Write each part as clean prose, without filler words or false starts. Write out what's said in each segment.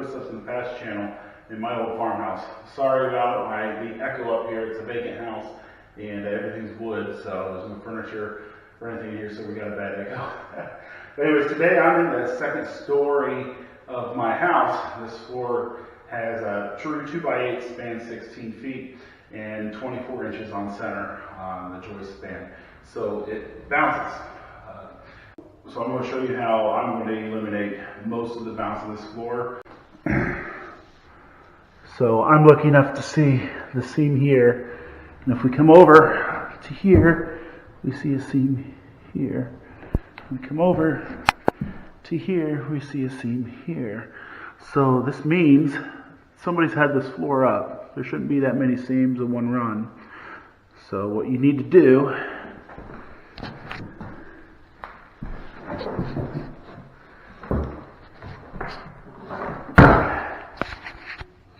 Stuff in the past channel in my old farmhouse. Sorry about the echo up here. It's a vacant house and everything's wood, so there's no furniture or anything here, so we got a bad echo. But anyways, today I'm in the second story of my house. This floor has a true 2x8 span 16 feet and 24 inches on center on the joist span. So it bounces. So I'm going to show you how I'm going to eliminate most of the bounce of this floor. So I'm lucky enough to see the seam here, and if we come over to here, we see a seam here. We come over to here, we see a seam here. So this means somebody's had this floor up. There shouldn't be that many seams in one run. So what you need to do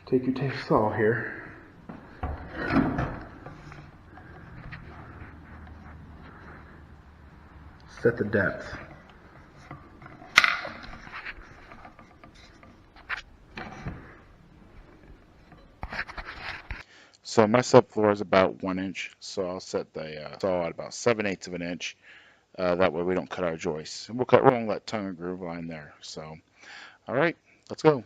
take your tape saw here, set the depth. So my subfloor is about 1 inch, so I'll set the saw at about 7/8 of an inch. That way we don't cut our joists. And we'll cut along that tongue and groove line there. So, all right, let's go.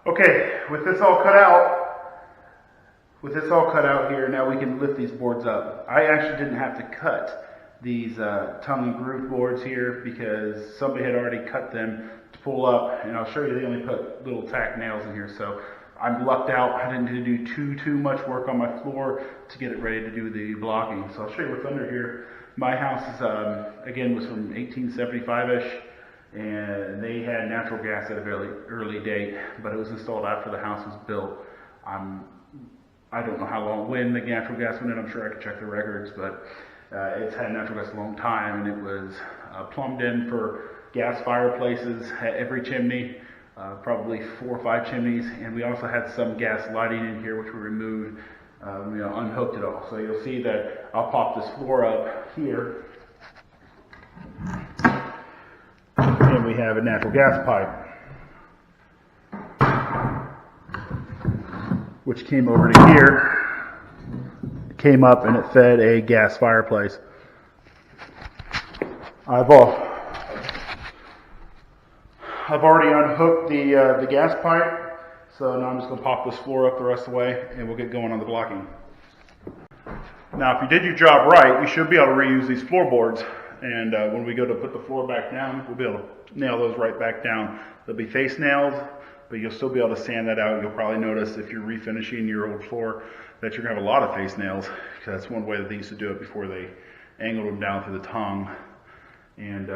Okay, with this all cut out here, now we can lift these boards up. I actually didn't have to cut these tongue and groove boards here because somebody had already cut them to pull up, and I'll show you they only put little tack nails in here, so I'm lucked out. I didn't need to do too much work on my floor to get it ready to do the blocking. So I'll show you what's under here. My house is, again, was from 1875-ish. And they had natural gas at a very early date, but it was installed after the house was built. I don't know when the natural gas went in. I'm sure I could check the records, but it's had natural gas a long time, and it was plumbed in for gas fireplaces at every chimney, probably 4 or 5 chimneys, and we also had some gas lighting in here, which we removed, unhooked it all. So you'll see that I'll pop this floor up here. And we have a natural gas pipe, which came over to here, came up, and it fed a gas fireplace. I've already unhooked the gas pipe, so now I'm just going to pop this floor up the rest of the way, and we'll get going on the blocking. Now, if you did your job right, you should be able to reuse these floorboards. And when we go to put the floor back down, we'll be able to nail those right back down. They'll be face nails, but you'll still be able to sand that out. You'll probably notice if you're refinishing your old floor that you're going to have a lot of face nails, because that's one way that they used to do it before they angled them down through the tongue and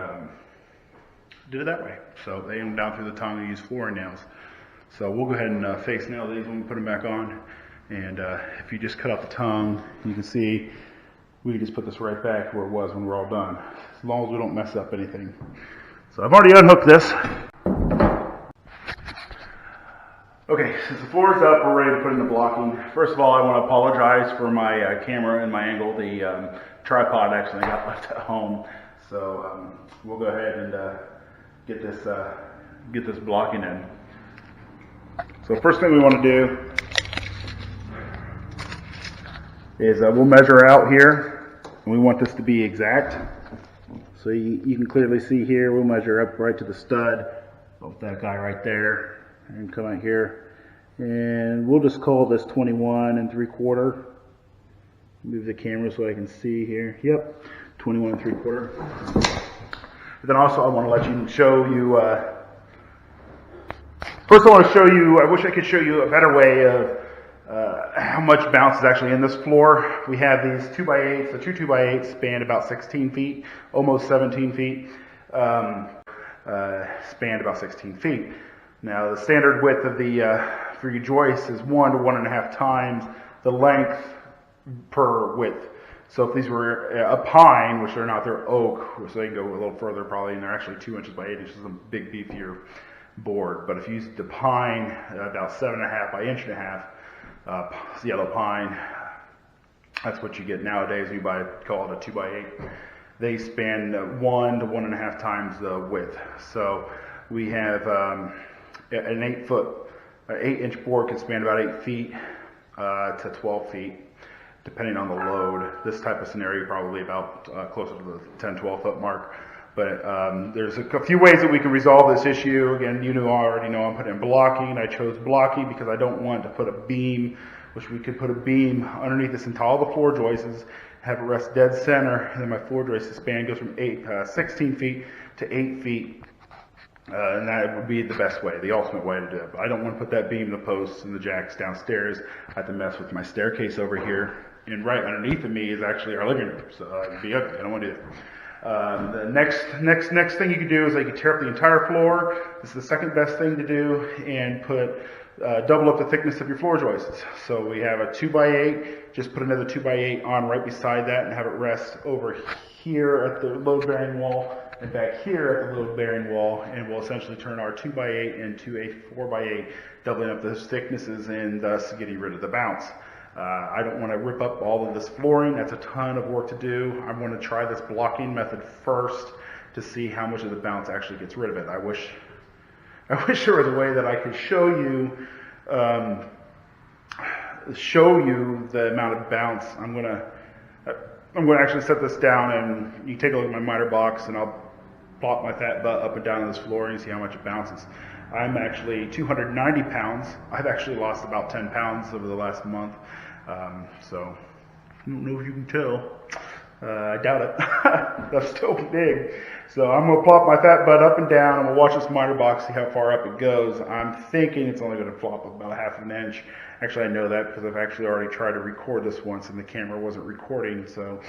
did it that way. So they angled down through the tongue and use flooring nails. So we'll go ahead and face nail these when we put them back on. And if you just cut out the tongue, you can see we can just put this right back where it was when we're all done, as long as we don't mess up anything. So I've already unhooked this. Okay, since the floor is up, we're ready to put in the blocking. First of all, I want to apologize for my camera and my angle. The tripod actually got left at home. So we'll go ahead and get this blocking in. So first thing we want to do is we'll measure out here. And we want this to be exact. So you can clearly see here, we'll measure up right to the stud of that guy right there, and come out here. And we'll just call this 21 3/4. Move the camera so I can see here. Yep, 21 3/4. And then also I want to show you, first I want to show you, I wish I could show you a better way of how much bounce is actually in this floor. We have these 2x8s, the true 2x8 spanned about 16 feet, almost 17 feet, spanned about 16 feet. Now the standard width of the for your joist is 1 to 1.5 times the length per width. So if these were a pine, which they're not, they're oak, so they can go a little further probably, and they're actually 2 inches by 8 inches, a big beefier board. But if you use the pine, about 7.5 by 1.5 inches, yellow pine. That's what you get nowadays. You call it a 2x8. They span 1 to 1.5 times the width. So we have an 8-inch board can span about 8 feet to 12 feet, depending on the load. This type of scenario probably about closer to the 10, 12 foot mark. But there's a few ways that we can resolve this issue. Again, already know I'm putting in blocking. I chose blocking because I don't want to put a beam, which we could put a beam underneath this into all the floor joists, have it rest dead center, and then my floor joist span goes from 16 feet to 8 feet. And that would be the best way, the ultimate way to do it. But I don't want to put that beam in the posts and the jacks downstairs. I have to mess with my staircase over here. And right underneath of me is actually our living room. So it'd be ugly. I don't want to do that. The next thing you can do is you can tear up the entire floor. This is the second best thing to do, and put double up the thickness of your floor joists. So we have a 2x8. Just put another 2x8 on right beside that and have it rest over here at the load bearing wall and back here at the load bearing wall, and we'll essentially turn our 2x8 into a 4x8, doubling up those thicknesses and thus getting rid of the bounce. I don't want to rip up all of this flooring. That's a ton of work to do. I want to try this blocking method first to see how much of the bounce actually gets rid of it. I wish there was a way that I could show you the amount of bounce. I'm gonna actually set this down, and you take a look at my miter box, and I'll plop my fat butt up and down on this flooring and see how much it bounces. I'm actually 290 pounds. I've actually lost about 10 pounds over the last month. So I don't know if you can tell. I doubt it. That's still big. So I'm going to plop my fat butt up and down. I'm going to watch this miter box, see how far up it goes. I'm thinking it's only going to flop about 1/2 inch. Actually, I know that because I've actually already tried to record this once and the camera wasn't recording. So,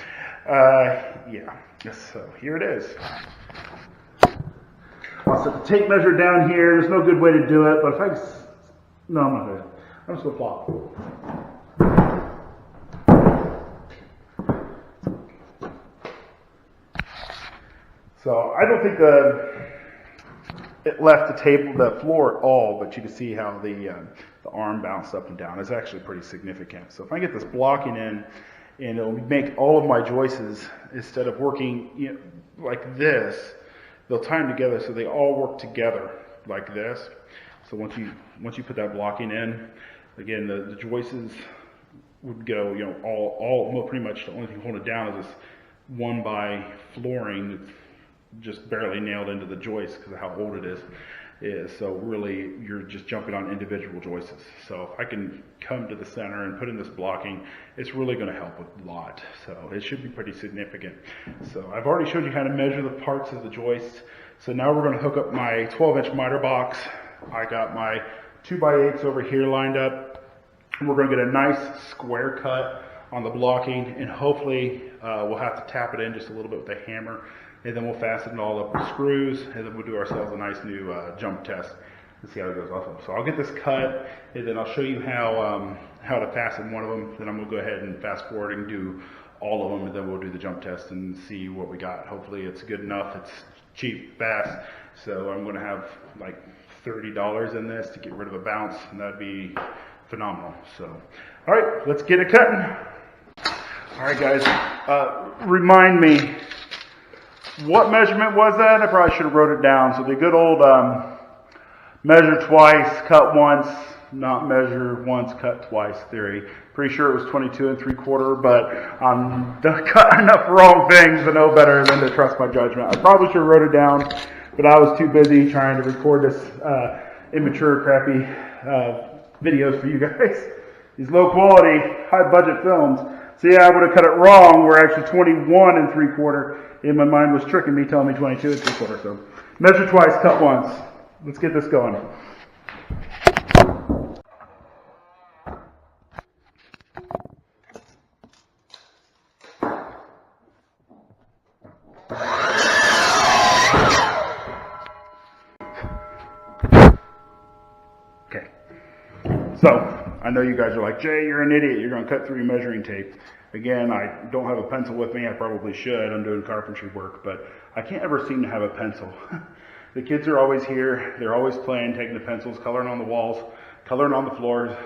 yeah. So here it is. I'll set the tape measure down here. There's no good way to do it, but if I no, I'm not going to. I'm just going to plop. So I don't think it left the floor at all, but you can see how the arm bounced up and down. It's actually pretty significant. So if I get this blocking in, and it'll make all of my joists, instead of working like this, they'll tie them together so they all work together like this. So once you put that blocking in, again the joists would go all pretty much the only thing holding it down is this 1x flooring that's just barely nailed into the joist because of how old it is. So really you're just jumping on individual joists. So if I can come to the center and put in this blocking, it's really going to help a lot. So it should be pretty significant. So I've already showed you how to measure the parts of the joist. So now we're going to hook up my 12-inch miter box. I got my 2x8s over here lined up. And we're going to get a nice square cut on the blocking, and hopefully we'll have to tap it in just a little bit with a hammer, and then we'll fasten it all up with screws, and then we'll do ourselves a nice new jump test and see how it goes off. So I'll get this cut, and then I'll show you how to fasten one of them. Then I'm going to go ahead and fast forward and do all of them, and then we'll do the jump test and see what we got. Hopefully it's good enough. It's cheap, fast. So I'm going to have like $30 in this to get rid of a bounce, and that'd be phenomenal. So, all right, let's get it cutting. All right, guys, remind me, what measurement was that? I probably should have wrote it down. So the good old measure twice, cut once, not measure once, cut twice theory. Pretty sure it was 22 3/4, but I'm cut enough wrong things to know better than to trust my judgment. I probably should have wrote it down, but I was too busy trying to record this immature, crappy videos for you guys. These low quality, high budget films. So yeah, I would have cut it wrong. We're actually 21 3/4. And my mind was tricking me, telling me 22 3/4. So measure twice, cut once. Let's get this going. Okay. So I know you guys are like, Jay, you're an idiot. You're going to cut through your measuring tape. Again, I don't have a pencil with me. I probably should. I'm doing carpentry work, but I can't ever seem to have a pencil. The kids are always here. They're always playing, taking the pencils, coloring on the walls, coloring on the floors.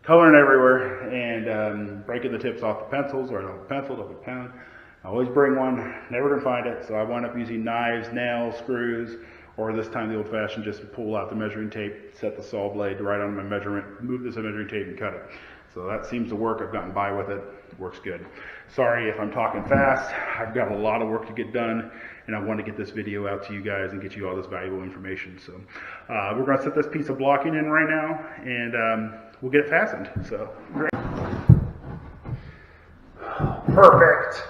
coloring everywhere and breaking the tips off the pencils, or the pencil off the pen. I always bring one, never gonna find it, so I wind up using knives, nails, screws, or this time the old-fashioned just pull out the measuring tape, set the saw blade right on my measurement, move this measuring tape and cut it. So that seems to work. I've gotten by with it. It works good. Sorry if I'm talking fast. I've got a lot of work to get done, and I want to get this video out to you guys and get you all this valuable information. So we're going to set this piece of blocking in right now, and we'll get it fastened. So great. Perfect.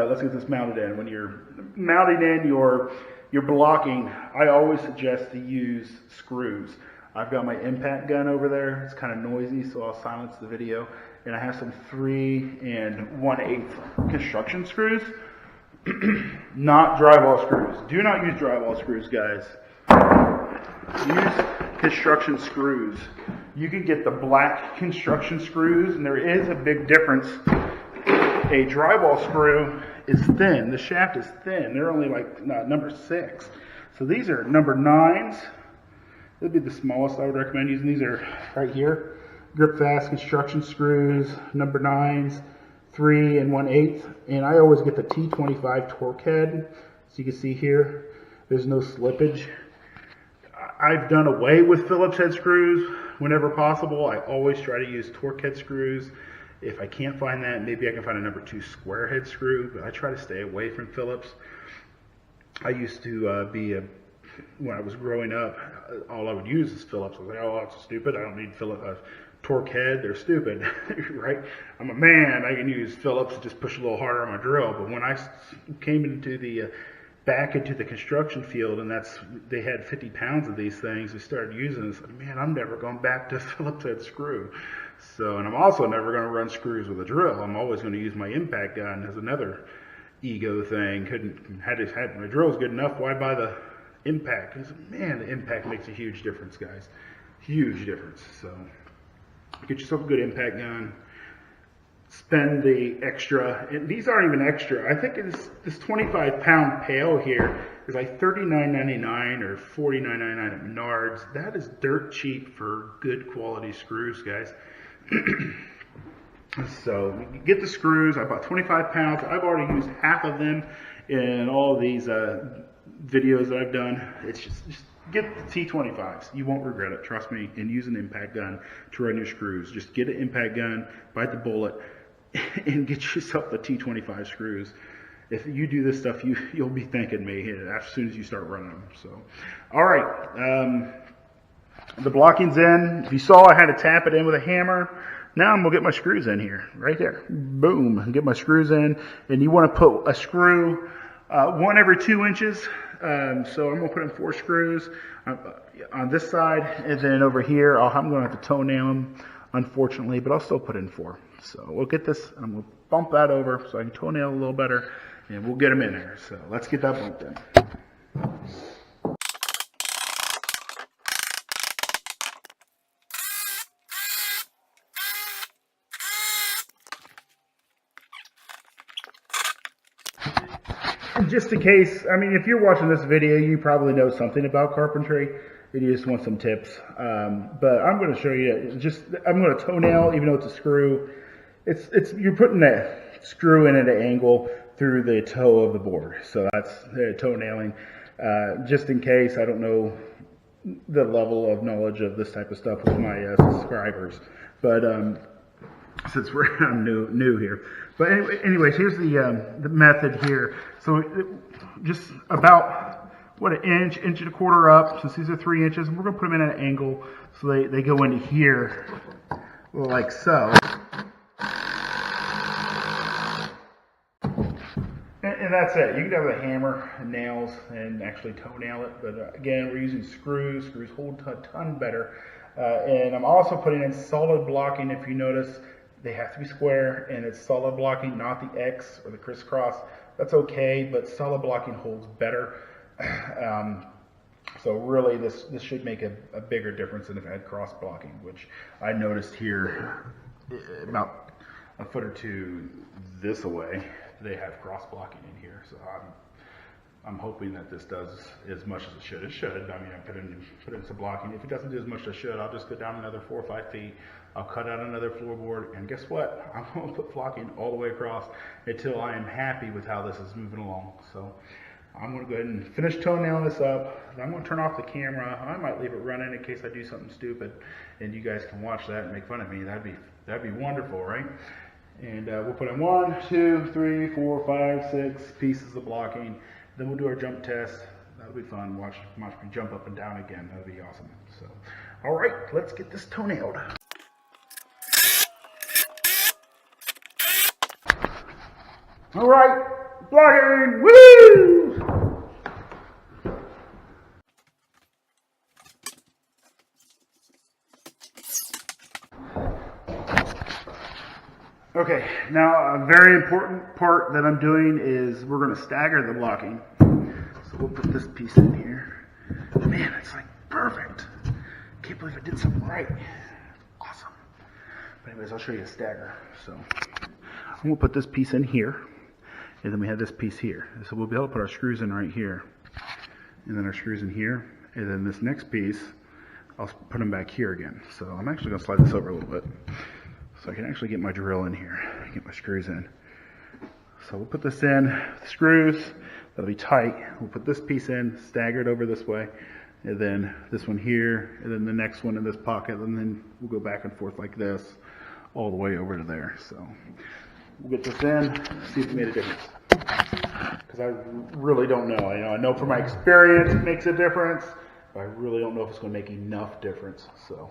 Let's get this mounted in. When you're mounting in your blocking, I always suggest to use screws. I've got my impact gun over there. It's kind of noisy, so I'll silence the video. And I have some 3 1/8 construction screws, not drywall screws. Do not use drywall screws, guys. Use construction screws. You can get the black construction screws, and there is a big difference. A drywall screw is thin. The shaft is thin. They're only like number 6. So these are number 9s. That'd be the smallest I would recommend using. These are right here. Grip fast construction screws, number 9s, 3 1/8. And I always get the T25 torque head. So you can see here, there's no slippage. I've done away with Phillips head screws whenever possible. I always try to use torque head screws. If I can't find that, maybe I can find a number 2 square head screw, but I try to stay away from Phillips. I used to when I was growing up, all I would use is Phillips. I was like, oh, that's stupid. I don't need Phillips torque head. They're stupid, right? I'm a man. I can use Phillips and just push a little harder on my drill. But when I came into the back into the construction field, and they had 50 pounds of these things, I started using this. Man, I'm never going back to Phillips head screw. So, and I'm also never going to run screws with a drill. I'm always going to use my impact gun as another ego thing. Had my drill's good enough. Why buy the impact? Because, man, the impact makes a huge difference, guys. Huge difference. So, get yourself a good impact gun. Spend the extra, and these aren't even extra. I think this 25-pound pail here is like $39.99 or $49.99 at Menards. That is dirt cheap for good quality screws, guys. So get the screws. I bought 25 pounds. I've already used half of them in all of these videos that I've done. It's just get the T25s. You won't regret it. Trust me. And use an impact gun to run your screws. Just get an impact gun, bite the bullet, and get yourself the T25 screws. If you do this stuff, you'll be thanking me as soon as you start running them. So, all right. The blocking's in. If you saw, I had to tap it in with a hammer. Now I'm going to get my screws in here, right there. Boom, get my screws in. And you want to put a screw, 1 every 2 inches. So I'm going to put in 4 screws on this side. And then over here, I'm going to have to toenail them, unfortunately, but I'll still put in 4. So we'll get this, I'm going to bump that over so I can toenail a little better, and we'll get them in there. So let's get that bumped in. Just in case, I mean, if you're watching this video, you probably know something about carpentry and you just want some tips. But I'm going to show you, I'm going to toenail, even though it's a screw. You're putting that screw in at an angle through the toe of the board. So that's toenailing. Just in case, I don't know the level of knowledge of this type of stuff with my subscribers. But since I'm new here. But anyways, here's the method here. So just about, what, an inch and a quarter up, since these are 3 inches, and we're going to put them in at an angle so they go into here like so. And that's it. You can go with a hammer and nails and actually toenail it. But again, we're using screws. Screws hold a ton better. And I'm also putting in solid blocking. If you notice, they have to be square, and it's solid blocking, not the X or the crisscross. That's okay, but solid blocking holds better. So really, this should make a bigger difference than if it had cross blocking, which I noticed here about a foot or two this away. They have cross blocking in here, so I'm hoping that this does as much as it should. It should. I mean, I put in some blocking. If it doesn't do as much as it should, I'll just go down another 4 or 5 feet. I'll cut out another floorboard, and guess what? I'm going to put blocking all the way across until I am happy with how this is moving along. So I'm going to go ahead and finish toenailing this up. I'm going to turn off the camera. I might leave it running in case I do something stupid, and you guys can watch that and make fun of me. That'd be wonderful, right? And we'll put in 1, 2, 3, 4, 5, 6 pieces of blocking. Then we'll do our jump test. That'll be fun. Watch me jump up and down again. That'll be awesome. So, all right, let's get this toenailed. All right, blocking. Woo! Okay, now a very important part that I'm doing is we're going to stagger the blocking. So we'll put this piece in here. Man, it's like perfect. Can't believe I did something right. Awesome. But anyways, I'll show you a stagger. So I'm going to put this piece in here, and then we have this piece here. So we'll be able to put our screws in right here, and then our screws in here, and then this next piece, I'll put them back here again. So I'm actually going to slide this over a little bit, so I can actually get my drill in here, get my screws in. So we'll put this in, the screws, that'll be tight. We'll put this piece in, staggered over this way, and then this one here, and then the next one in this pocket, and then we'll go back and forth like this, all the way over to there. So we'll get this in, see if it made a difference. Because I really don't know. I know from my experience it makes a difference, but I really don't know if it's going to make enough difference. So,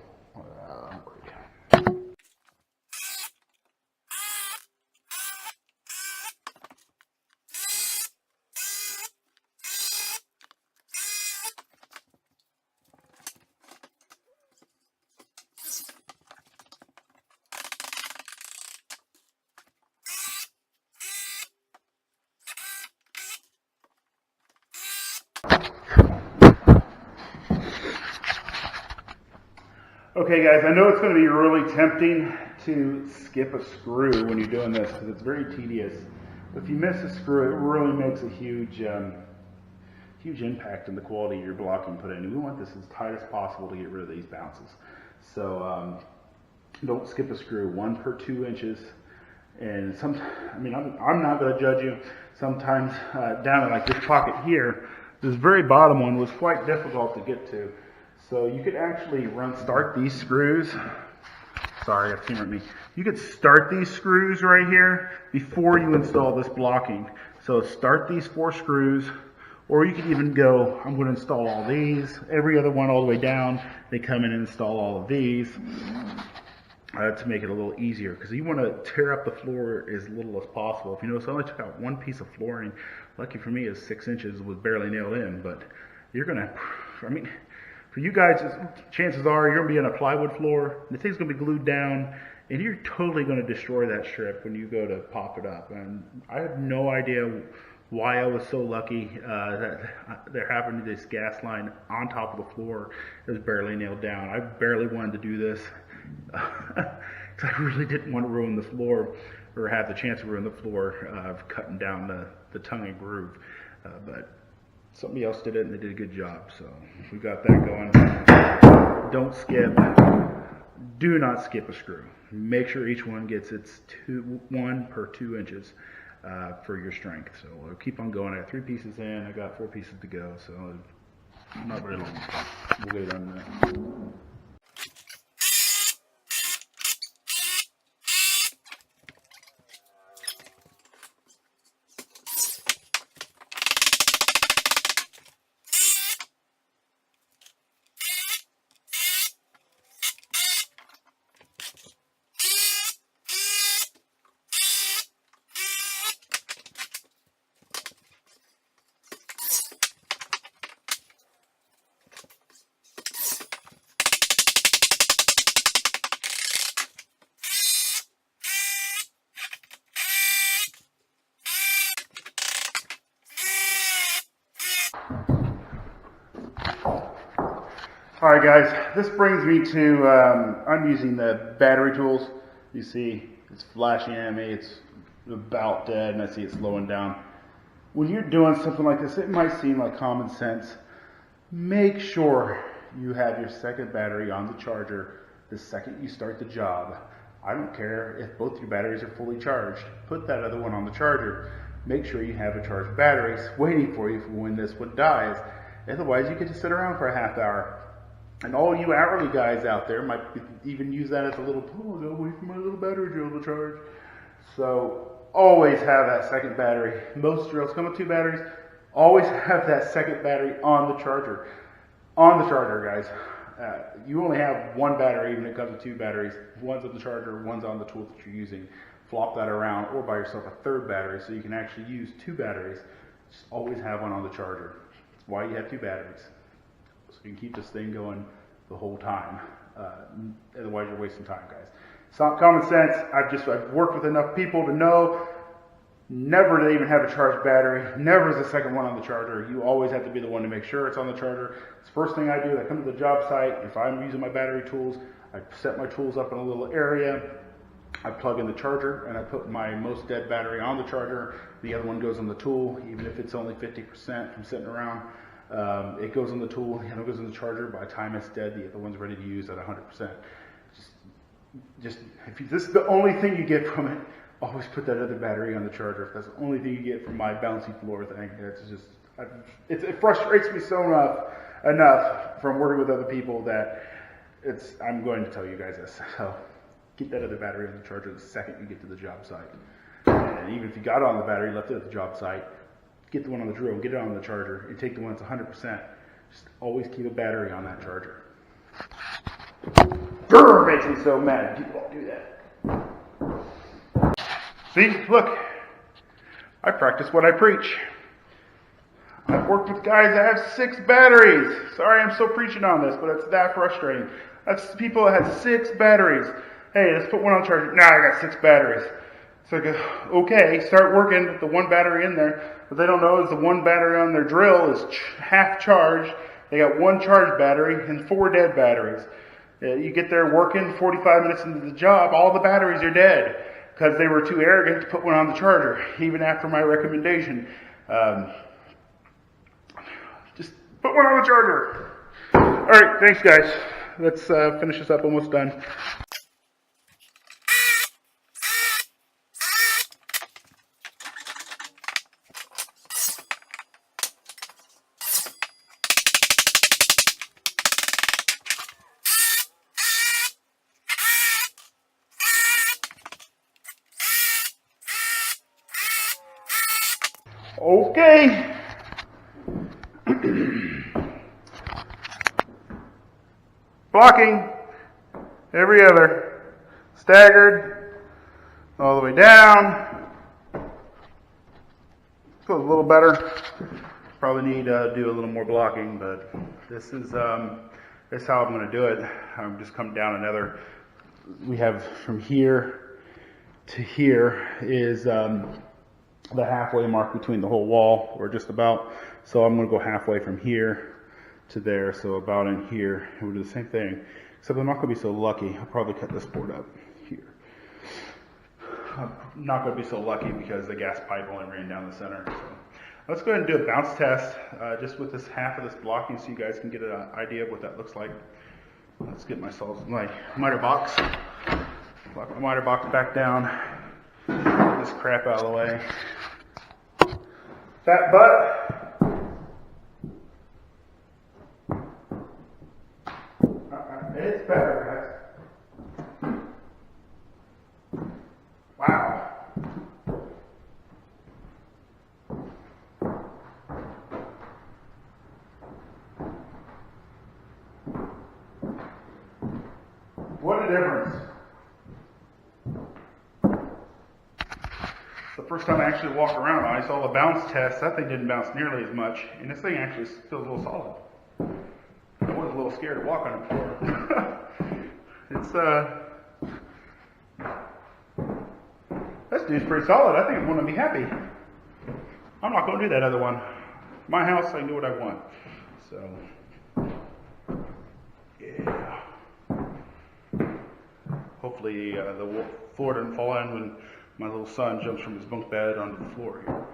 okay guys, I know it's going to be really tempting to skip a screw when you're doing this because it's very tedious. But if you miss a screw, it really makes a huge impact on the quality of your blocking put in. And we want this as tight as possible to get rid of these bounces. So don't skip a screw, 1 per 2 inches. And I'm not going to judge you. Sometimes down in like this pocket here, this very bottom one was quite difficult to get to. So you could actually start these screws. Sorry, I came at me. You could start these screws right here before you install this blocking. So start these 4 screws, or you could even go, I'm going to install all these, every other one all the way down. They come in and install all of these to make it a little easier, because you want to tear up the floor as little as possible. If you notice, I only took out 1 piece of flooring. Lucky for me, is 6 inches was barely nailed in, but you're going to, for you guys, chances are you're going to be on a plywood floor, and the thing's going to be glued down, and you're totally going to destroy that strip when you go to pop it up. And I have no idea why I was so lucky that there happened to be this gas line on top of the floor. It was barely nailed down. I barely wanted to do this because I really didn't want to ruin the floor or have the chance to ruin the floor of cutting down the tongue and groove. But somebody else did it, and they did a good job. So we got that going. Don't skip. Do not skip a screw. Make sure each one gets its 1 per 2 inches for your strength. So we'll keep on going. I got 3 pieces in. I got 4 pieces to go. So not very long. We'll get it on there. Alright guys, this brings me to, I'm using the battery tools. You see it's flashing at me, it's about dead, and I see it slowing down. When you're doing something like this, it might seem like common sense. Make sure you have your second battery on the charger the second you start the job. I don't care if both your batteries are fully charged. Put that other one on the charger. Make sure you have a charged batteries waiting for you for when this one dies. Otherwise, you get to sit around for a half hour. And all you hourly guys out there might even use that as a little, oh, I gotta wait for my little battery drill to charge. So always have that second battery. Most drills come with 2 batteries. Always have that second battery on the charger. On the charger, guys. You only have 1 battery, even if it comes with 2 batteries. One's on the charger, one's on the tool that you're using. Flop that around, or buy yourself a 3rd battery so you can actually use 2 batteries. Just always have one on the charger. That's why you have 2 batteries. So you can keep this thing going the whole time. Otherwise, you're wasting time, guys. It's not common sense. I've worked with enough people to know never to even have a charged battery. Never is the second one on the charger. You always have to be the one to make sure it's on the charger. It's the first thing I do. I come to the job site. If I'm using my battery tools, I set my tools up in a little area. I plug in the charger and I put my most dead battery on the charger. The other one goes on the tool, even if it's only 50% from sitting around. It goes on the tool, and it goes on the charger. By the time it's dead, the other one's ready to use at 100%. Just if this is the only thing you get from it, always put that other battery on the charger. If that's the only thing you get from my bouncy floor thing, it frustrates me so enough from working with other people that I'm going to tell you guys this. So get that other battery on the charger the second you get to the job site. And even if you got it on the battery, left it at the job site, get the one on the drill, get it on the charger, and take the one that's 100%. Just always keep a battery on that charger. Grr, makes me so mad. People don't do that. See, look, I practice what I preach. I've worked with guys that have 6 batteries. Sorry I'm so preaching on this, but it's that frustrating. That's people that have 6 batteries. Hey, let's put one on the charger. Nah, I got 6 batteries. It's like, okay, start working with the 1 battery in there. What they don't know is the 1 battery on their drill is half charged. They got 1 charged battery and 4 dead batteries. You get there working, 45 minutes into the job, all the batteries are dead because they were too arrogant to put one on the charger, even after my recommendation. Just put one on the charger. All right, thanks, guys. Let's finish this up. Almost done. Okay. Blocking. Every other. Staggered. All the way down. Feels a little better. Probably need to do a little more blocking, but this is how I'm going to do it. I'm just come down another. We have from here to here is the halfway mark between the whole wall, or just about. So I'm going to go halfway from here to there, so about in here, and we'll do the same thing, except I'm not going to be so lucky. I'll probably cut this board up here. I'm not going to be so lucky because the gas pipe only ran down the center. So let's go ahead and do a bounce test, just with this half of this blocking, so you guys can get an idea of what that looks like. Let's get my miter box. Lock my miter box back down. Get this crap out of the way. Fat butt. It's better, guys. Wow. What a difference. The first time I actually walked around, I saw the bounce test. That thing didn't bounce nearly as much, and this thing actually feels a little solid. I was a little scared to walk on it before. This dude's pretty solid. I think I'm going to be happy. I'm not going to do that other one. My house, I can do what I want. So, hopefully the floor doesn't fall in when my little son jumps from his bunk bed onto the floor here.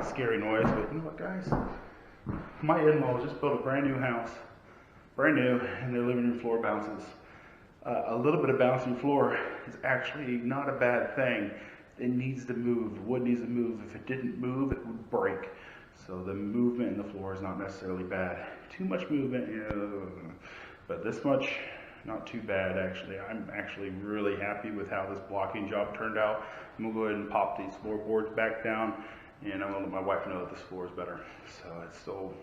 Scary noise, but you know what, guys? My in-laws just built a brand new house, brand new, and their living room floor bounces. A little bit of bouncing floor is actually not a bad thing. It needs to move. The wood needs to move. If it didn't move, it would break. So the movement in the floor is not necessarily bad. Too much movement, but this much, not too bad actually. I'm actually really happy with how this blocking job turned out. I'm gonna go ahead and pop these floorboards back down, and I'm gonna let my wife know that this floor is better. So it still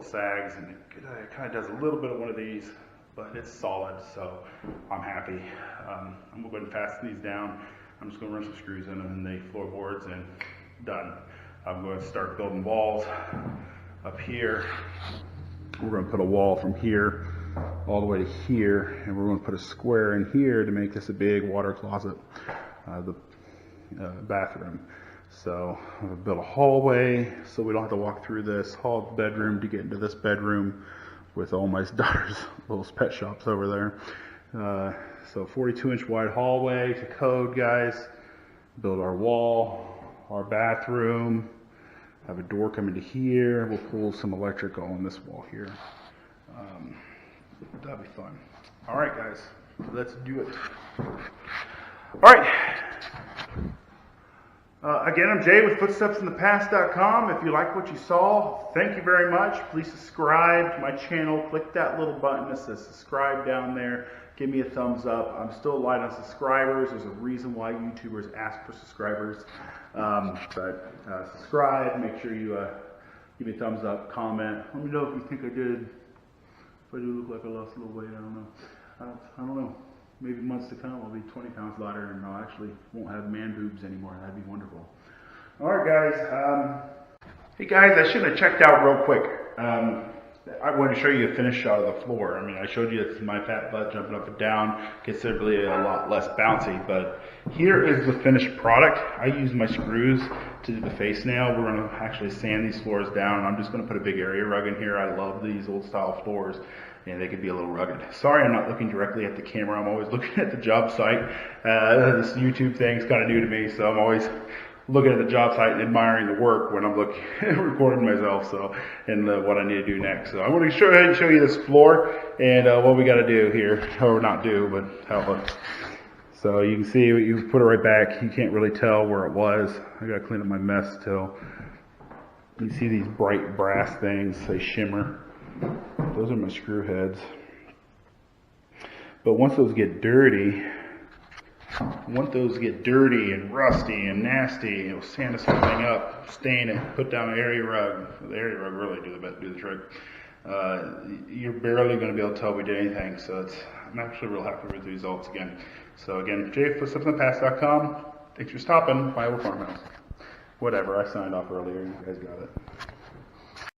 sags, and it kind of does a little bit of one of these, but it's solid, so I'm happy. I'm gonna go ahead and fasten these down. I'm just gonna run some screws in them and the floorboards, and done. I'm going to start building walls up here. We're going to put a wall from here all the way to here, and we're going to put a square in here to make this a big water closet, the bathroom. So I'm going to build a hallway so we don't have to walk through this bedroom to get into this bedroom with all my daughter's little pet shops over there. So 42-inch wide hallway to code, guys. Build our wall, our bathroom, have a door coming to here. We'll pull some electrical on this wall here. That'll be fun. All right, guys, let's do it. All right. Again, I'm Jay with footstepsinthepast.com. If you like what you saw, thank you very much. Please subscribe to my channel. Click that little button that says subscribe down there. Give me a thumbs up. I'm still light on subscribers. There's a reason why YouTubers ask for subscribers. Subscribe. Make sure you give me a thumbs up, comment. Let me know if you think I did. If I do look like I lost a little weight, I don't know. I don't know. Maybe months to come, I'll be 20 pounds lighter, and I actually won't have man boobs anymore. That'd be wonderful. All right, guys. Hey, guys, I should have checked out real quick. I want to show you a finished shot of the floor. I mean, I showed you it's my fat butt jumping up and down, considerably a lot less bouncy, but here is the finished product. I use my screws to do the face nail. We're going to actually sand these floors down. I'm just going to put a big area rug in here. I love these old style floors, and they could be a little rugged. Sorry I'm not looking directly at the camera. I'm always looking at the job site. This YouTube thing is kind of new to me, so I'm always looking at the job site and admiring the work when I'm recording myself, and what I need to do next. So I want to go ahead and show you this floor and what we got to do here, or not do, but how it looks. So you can see you put it right back. You can't really tell where it was. I got to clean up my mess still. You see these bright brass things, they shimmer. Those are my screw heads. But once those get dirty and rusty and nasty, it'll sand this whole thing up, stain it, put down an area rug. The area rug really do the trick. You're barely going to be able to tell we did anything, so I'm actually real happy with the results again. So again, jay@footstepsinthepast.com. Thanks for stopping by our farmhouse. Whatever, I signed off earlier. You guys got it.